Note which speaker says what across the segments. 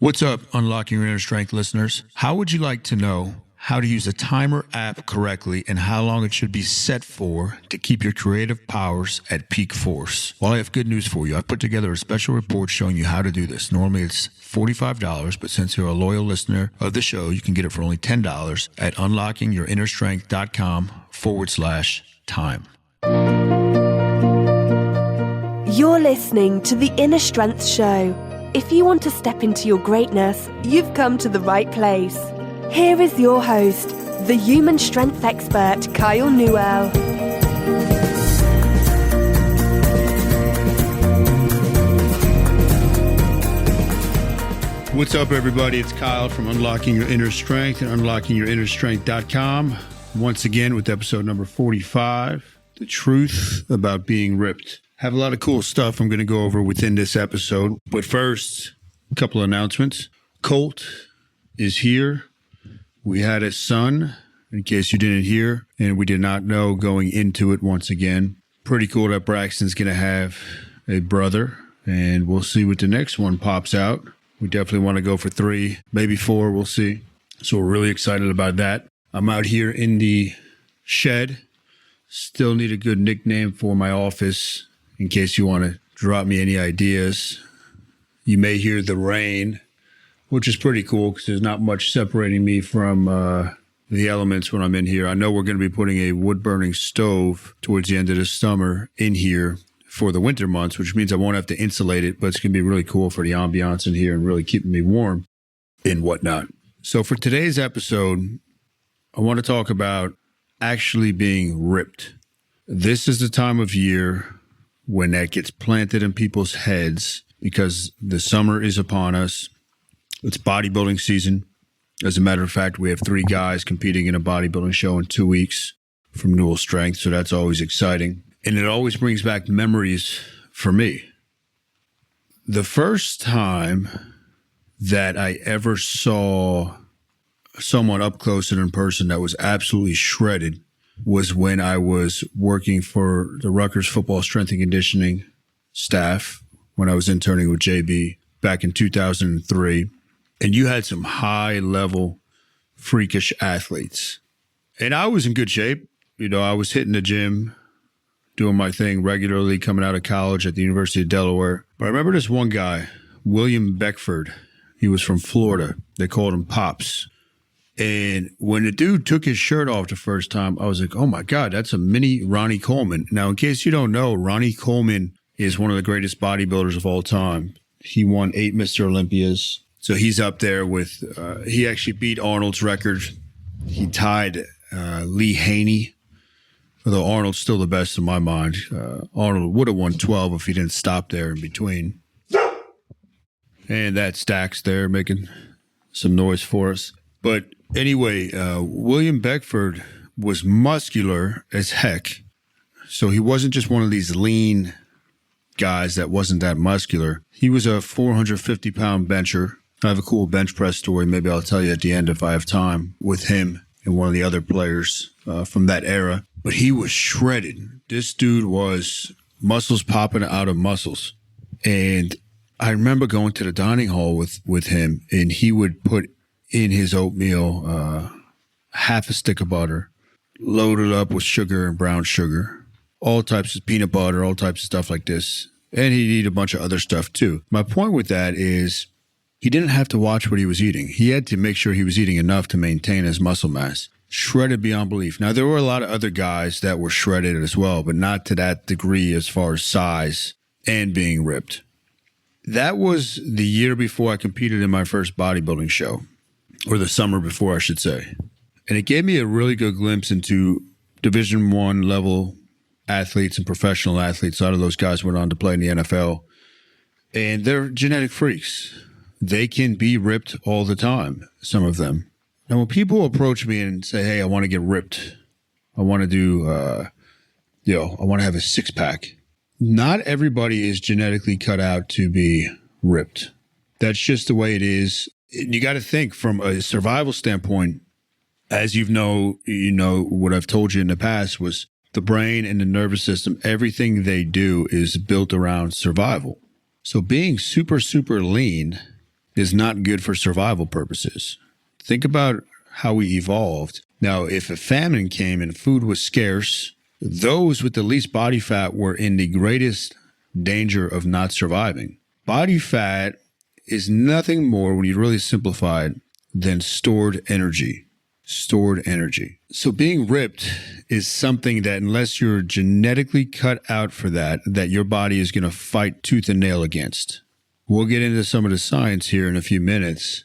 Speaker 1: What's up, Unlocking Your Inner Strength listeners? How would you like to know how to use a timer app correctly and how long it should be set for to keep your creative powers at peak force? Well, I have good news for you. I put together a special report showing you how to do this. Normally it's $45, but since you're a loyal listener of the show, you can get it for only $10 at unlockingyourinnerstrength.com/time.
Speaker 2: You're listening to The Inner Strength Show. If you want to step into your greatness, you've come to the right place. Here is your host, the human strength expert, Kyle Newell.
Speaker 1: What's up, everybody? It's Kyle from Unlocking Your Inner Strength and unlockingyourinnerstrength.com. Once again with episode number 45, The Truth About Being Ripped. Have a lot of cool stuff I'm going to go over within this episode. But first, a couple of announcements. Colt is here. We had a son, in case you didn't hear, and we did not know going into it once again. Pretty cool that Braxton's going to have a brother, and we'll see what the next one pops out. We definitely want to go for 3, maybe 4, we'll see. So we're really excited about that. I'm out here in the shed. Still need a good nickname for my office. In case you want to drop me any ideas. You may hear the rain, which is pretty cool because there's not much separating me from the elements when I'm in here. I know we're going to be putting a wood-burning stove towards the end of the summer in here for the winter months, which means I won't have to insulate it, but it's going to be really cool for the ambiance in here and really keeping me warm and whatnot. So for today's episode, I want to talk about actually being ripped. This is the time of year when that gets planted in people's heads because the summer is upon us. It's bodybuilding season. As a matter of fact, we have 3 guys competing in a bodybuilding show in 2 weeks from Newell Strength, so that's always exciting. And it always brings back memories for me. The first time that I ever saw someone up close and in person that was absolutely shredded was when I was working for the Rutgers football strength and conditioning staff when I was interning with JB back in 2003. And you had some high-level, freakish athletes. And I was in good shape. You know, I was hitting the gym, doing my thing regularly, coming out of college at the University of Delaware. But I remember this one guy, William Beckford. He was from Florida. They called him Pops. And when the dude took his shirt off the first time, I was like, oh my God, that's a mini Ronnie Coleman. Now, in case you don't know, Ronnie Coleman is one of the greatest bodybuilders of all time. He won 8 Mr. Olympias. So he's up there with, he actually beat Arnold's record. He tied Lee Haney, although Arnold's still the best in my mind. Arnold would have won 12 if he didn't stop there in between. And that Stacks there making some noise for us. But anyway, William Beckford was muscular as heck. So he wasn't just one of these lean guys that wasn't that muscular. He was a 450-pound bencher. I have a cool bench press story. Maybe I'll tell you at the end if I have time with him and one of the other players from that era. But he was shredded. This dude was muscles popping out of muscles. And I remember going to the dining hall with him, and he would put in his oatmeal half a stick of butter, loaded up with sugar and brown sugar, all types of peanut butter, all types of stuff like this. And he'd eat a bunch of other stuff too. My point with that is he didn't have to watch what he was eating. He had to make sure he was eating enough to maintain his muscle mass. Shredded beyond belief. Now, there were a lot of other guys that were shredded as well, but not to that degree as far as size and being ripped. That was the year before I competed in my first bodybuilding show. Or the summer before, I should say. And it gave me a really good glimpse into Division I level athletes and professional athletes. A lot of those guys went on to play in the NFL. And they're genetic freaks. They can be ripped all the time, some of them. Now, when people approach me and say, hey, I want to get ripped. I want to do, I want to have a 6-pack. Not everybody is genetically cut out to be ripped. That's just the way it is. You got to think from a survival standpoint, as you know what I've told you in the past was the brain and the nervous system, everything they do is built around survival. So being super, super lean is not good for survival purposes. Think about how we evolved. Now, if a famine came and food was scarce, those with the least body fat were in the greatest danger of not surviving. Body fat is nothing more, when you really simplify it, than stored energy. Stored energy. So being ripped is something that, unless you're genetically cut out for that your body is going to fight tooth and nail against. We'll get into some of the science here in a few minutes.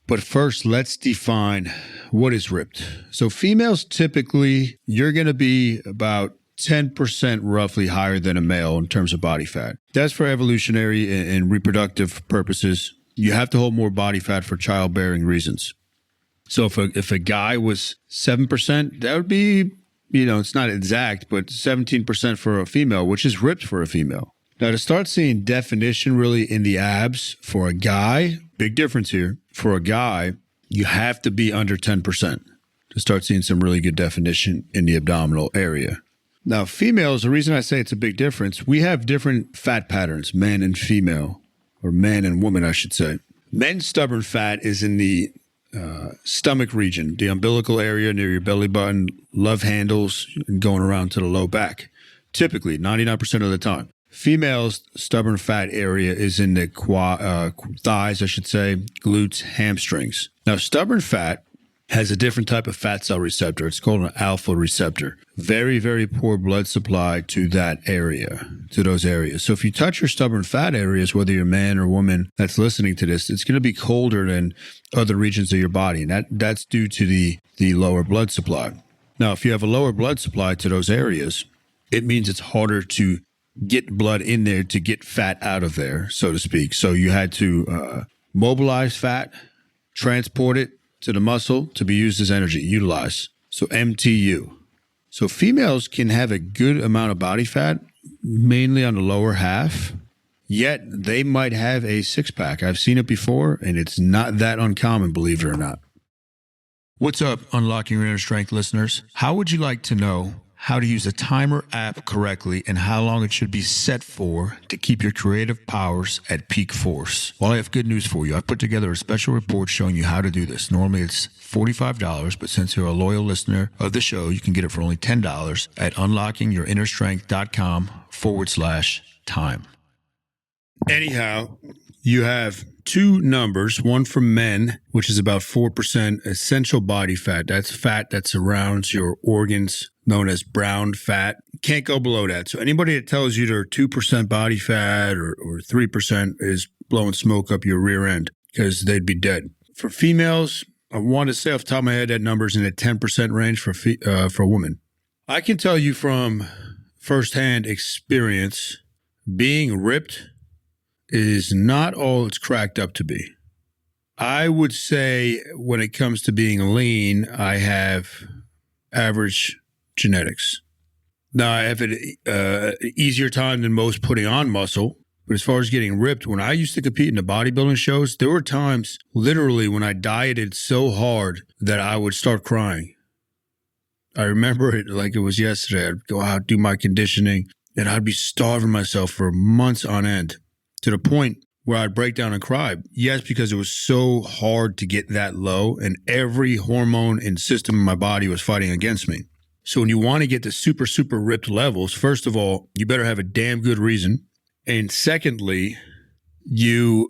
Speaker 1: But first, let's define what is ripped. So females, typically, you're going to be about 10% roughly higher than a male in terms of body fat. That's for evolutionary and reproductive purposes. You have to hold more body fat for childbearing reasons. So if a guy was 7%, that would be, it's not exact, but 17% for a female, which is ripped for a female. Now, to start seeing definition really in the abs for a guy, big difference here. For a guy, you have to be under 10% to start seeing some really good definition in the abdominal area. Now, females, the reason I say it's a big difference, we have different fat patterns, man and female, or man and woman, I should say. Men's stubborn fat is in the stomach region, the umbilical area near your belly button, love handles, and going around to the low back. Typically, 99% of the time. Females' stubborn fat area is in the thighs, I should say, glutes, hamstrings. Now, stubborn fat has a different type of fat cell receptor. It's called an alpha receptor. Very, very poor blood supply to that area, to those areas. So if you touch your stubborn fat areas, whether you're a man or woman that's listening to this, it's going to be colder than other regions of your body. And that's due to the lower blood supply. Now, if you have a lower blood supply to those areas, it means it's harder to get blood in there to get fat out of there, so to speak. So you had to mobilize fat, transport it to the muscle to be used as energy, utilize. So MTU. So females can have a good amount of body fat, mainly on the lower half, yet they might have a six-pack. I've seen it before, and it's not that uncommon, believe it or not. What's up, Unlocking Your Inner Strength listeners? How would you like to know how to use a timer app correctly and how long it should be set for to keep your creative powers at peak force? Well, I have good news for you. I've put together a special report showing you how to do this. Normally it's $45, but since you're a loyal listener of the show, you can get it for only $10 at unlockingyourinnerstrength.com/time. Anyhow, you have two numbers, one for men, which is about 4% essential body fat. That's fat that surrounds your organs, known as brown fat. Can't go below that. So anybody that tells you they're 2% body fat or 3% is blowing smoke up your rear end, because they'd be dead. For females, I want to say off the top of my head that number's in the 10% range for a woman. I can tell you from firsthand experience, being ripped is not all it's cracked up to be. I would say when it comes to being lean, I have average genetics. Now, I have an easier time than most putting on muscle, but as far as getting ripped, when I used to compete in the bodybuilding shows, there were times literally when I dieted so hard that I would start crying. I remember it like it was yesterday. I'd go out, do my conditioning, and I'd be starving myself for months on end, to the point where I'd break down and cry. Yes, because it was so hard to get that low, and every hormone and system in my body was fighting against me. So when you want to get to super, super ripped levels, first of all, you better have a damn good reason. And secondly, you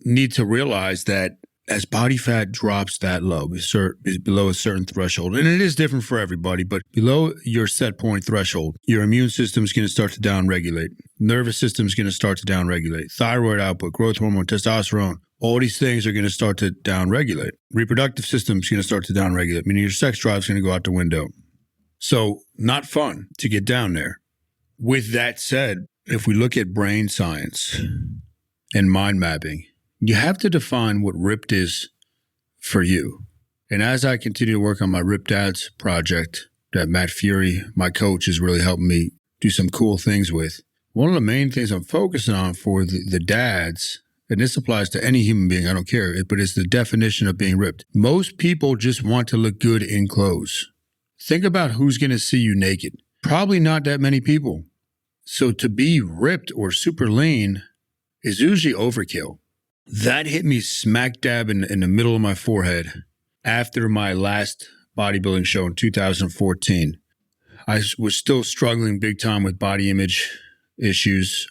Speaker 1: need to realize that as body fat drops that low, is below a certain threshold, and it is different for everybody, but below your set point threshold, your immune system is going to start to downregulate. Nervous system is going to start to downregulate. Thyroid output, growth hormone, testosterone, all these things are going to start to downregulate. Reproductive system is going to start to downregulate, meaning your sex drive is going to go out the window. So not fun to get down there. With that said, if we look at brain science and mind mapping, you have to define what ripped is for you. And as I continue to work on my Ripped Dads project that Matt Fury, my coach, is really helping me do some cool things with, one of the main things I'm focusing on for the dads, and this applies to any human being, I don't care, but it's the definition of being ripped. Most people just want to look good in clothes. Think about who's going to see you naked. Probably not that many people. So to be ripped or super lean is usually overkill. That hit me smack dab in the middle of my forehead after my last bodybuilding show in 2014. I was still struggling big time with body image issues.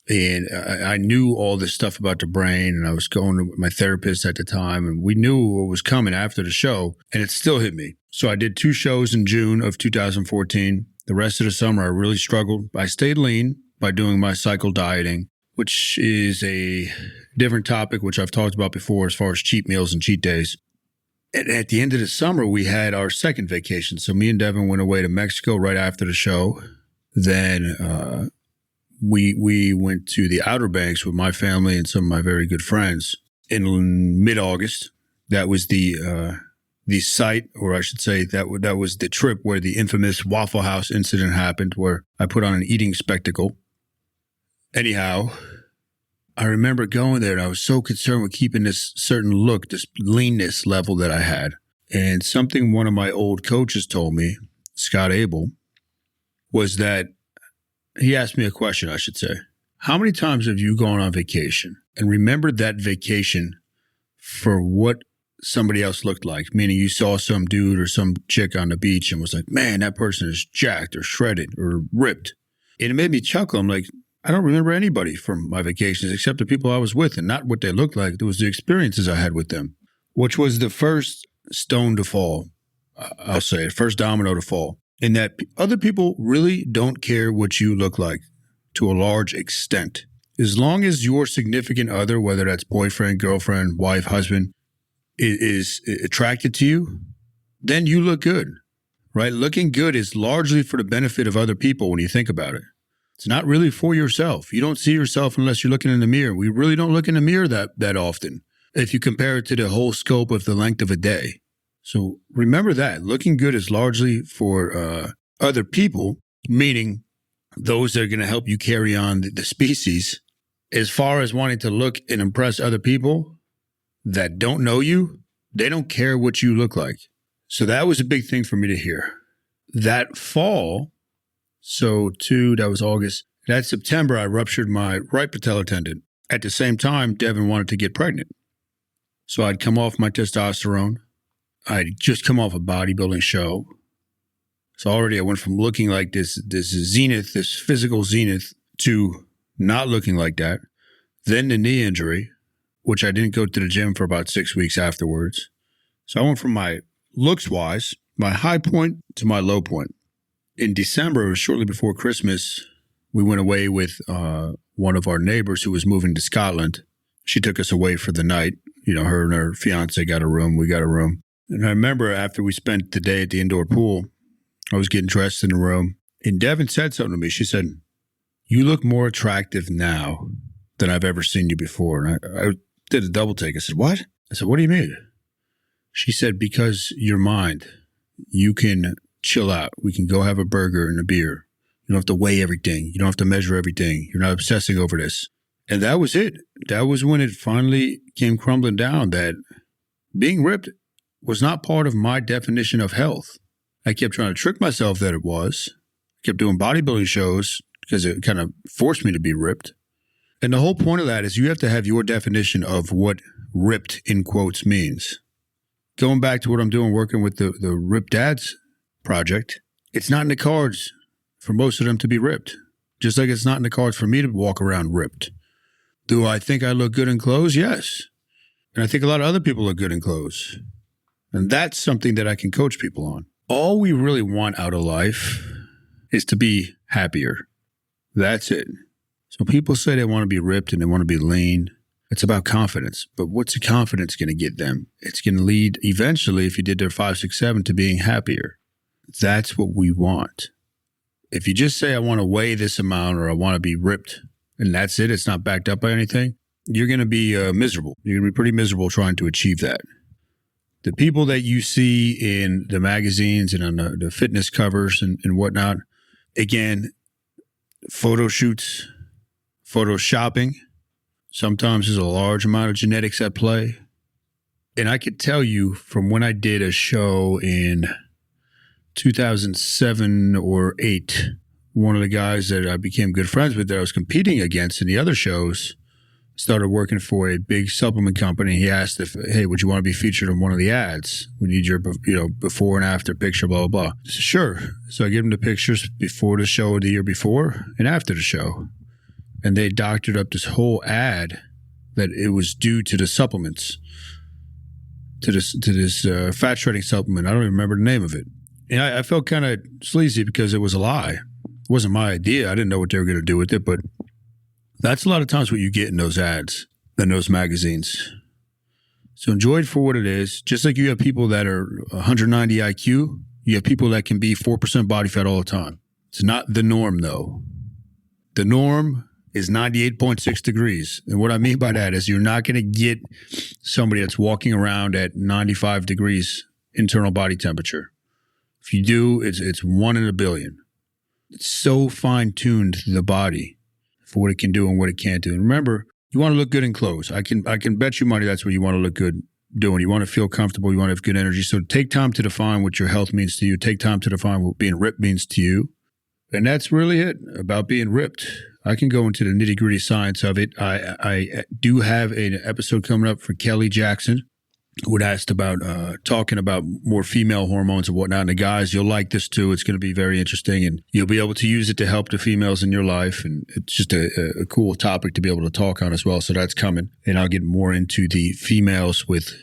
Speaker 1: And I knew all this stuff about the brain, and I was going to my therapist at the time, and we knew what was coming after the show, and it still hit me. So I did 2 shows in June of 2014. The rest of the summer, I really struggled. I stayed lean by doing my cycle dieting, which is a different topic, which I've talked about before as far as cheat meals and cheat days. And at the end of the summer, we had our second vacation. So me and Devin went away to Mexico right after the show. Then we went to the Outer Banks with my family and some of my very good friends in mid-August. That was the site, or I should say that was the trip where the infamous Waffle House incident happened, where I put on an eating spectacle. Anyhow, I remember going there and I was so concerned with keeping this certain look, this leanness level that I had. And something one of my old coaches told me, Scott Abel, was that he asked me a question, I should say. How many times have you gone on vacation and remembered that vacation for what somebody else looked like? Meaning you saw some dude or some chick on the beach and was like, man, that person is jacked or shredded or ripped. And it made me chuckle. I'm like, I don't remember anybody from my vacations except the people I was with, and not what they looked like. It was the experiences I had with them, which was the first stone to fall, I'll say, first domino to fall, in that other people really don't care what you look like to a large extent. As long as your significant other, whether that's boyfriend, girlfriend, wife, husband, is attracted to you, then you look good, right? Looking good is largely for the benefit of other people when you think about it. It's not really for yourself. You don't see yourself unless you're looking in the mirror. We really don't look in the mirror that often if you compare it to the whole scope of the length of a day. So remember that. Looking good is largely for other people, meaning those that are going to help you carry on the species. As far as wanting to look and impress other people that don't know you, they don't care what you look like. So that was a big thing for me to hear. That fall... So that was August. That September, I ruptured my right patellar tendon. At the same time, Devin wanted to get pregnant. So I'd come off my testosterone. I'd just come off a bodybuilding show. So already I went from looking like this zenith, this physical zenith, to not looking like that. Then the knee injury, which I didn't go to the gym for about 6 weeks afterwards. So I went from my looks-wise, my high point to my low point. In December, shortly before Christmas, we went away with one of our neighbors who was moving to Scotland. She took us away for the night. You know, her and her fiance got a room. We got a room. And I remember after we spent the day at the indoor pool, I was getting dressed in the room. And Devin said something to me. She said, "You look more attractive now than I've ever seen you before." And I did a double take. I said, "What?" I said, "What do you mean?" She said, "Because your mind, you can chill out. We can go have a burger and a beer. You don't have to weigh everything. You don't have to measure everything. You're not obsessing over this." And that was it. That was when it finally came crumbling down that being ripped was not part of my definition of health. I kept trying to trick myself that it was. I kept doing bodybuilding shows because it kind of forced me to be ripped. And the whole point of that is you have to have your definition of what ripped in quotes means. Going back to what I'm doing, working with the Ripped Dads project, it's not in the cards for most of them to be ripped, just like it's not in the cards for me to walk around ripped. Do I think I look good in clothes? Yes. And I think a lot of other people look good in clothes. And that's something that I can coach people on. All we really want out of life is to be happier. That's it. So people say they want to be ripped and they want to be lean. It's about confidence. But what's the confidence going to get them? It's going to lead eventually, if you did their 5, 6, 7, to being happier. That's what we want. If you just say, I want to weigh this amount or I want to be ripped, and that's it, it's not backed up by anything, you're going to be miserable. You're going to be pretty miserable trying to achieve that. The people that you see in the magazines and on the fitness covers and whatnot, again, photo shoots, photoshopping, sometimes there's a large amount of genetics at play. And I could tell you from when I did a show in 2007 or 8, one of the guys that I became good friends with that I was competing against in the other shows, started working for a big supplement company. He asked if, hey, would you want to be featured in one of the ads? We need your, before and after picture, blah, blah, blah. I said, sure. So I give him the pictures before the show, the year before, and after the show. And they doctored up this whole ad that it was due to the supplements, to this fat shredding supplement. I don't even remember the name of it. And I felt kind of sleazy because it was a lie. It wasn't my idea. I didn't know what they were going to do with it, but that's a lot of times what you get in those ads and those magazines. So enjoy it for what it is. Just like you have people that are 190 IQ, you have people that can be 4% body fat all the time. It's not the norm, though. The norm is 98.6 degrees. And what I mean by that is you're not going to get somebody that's walking around at 95 degrees internal body temperature. If you do, it's 1 in a billion. It's so fine-tuned to the body for what it can do and what it can't do. And remember, you want to look good in clothes. I can bet you money that's what you want to look good doing. You want to feel comfortable. You want to have good energy. So take time to define what your health means to you. Take time to define what being ripped means to you. And that's really it about being ripped. I can go into the nitty-gritty science of it. I do have an episode coming up for Kelly Jackson, who had asked about talking about more female hormones and whatnot. And the guys, you'll like this too. It's going to be very interesting, and you'll be able to use it to help the females in your life. And it's just a cool topic to be able to talk on as well. So that's coming. And I'll get more into the females with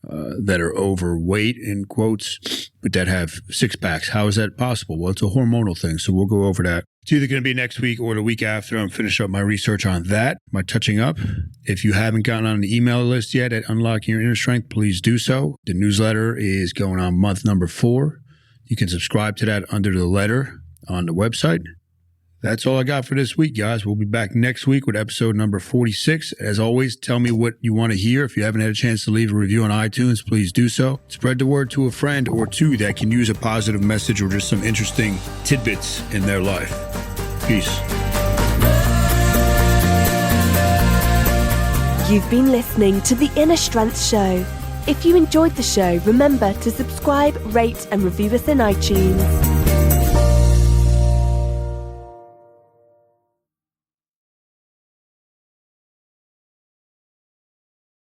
Speaker 1: that are overweight, in quotes, but that have six packs. How is that possible? Well, it's a hormonal thing. So we'll go over that. It's either going to be next week or the week after. I'm finishing up my research on that, my touching up. If you haven't gotten on the email list yet at Unlocking Your Inner Strength, please do so. The newsletter is going on month number 4. You can subscribe to that under the letter on the website. That's all I got for this week, guys. We'll be back next week with episode number 46. As always, tell me what you want to hear. If you haven't had a chance to leave a review on iTunes, please do so. Spread the word to a friend or two that can use a positive message or just some interesting tidbits in their life. Peace.
Speaker 2: You've been listening to The Inner Strength Show. If you enjoyed the show, remember to subscribe, rate, and review us in iTunes.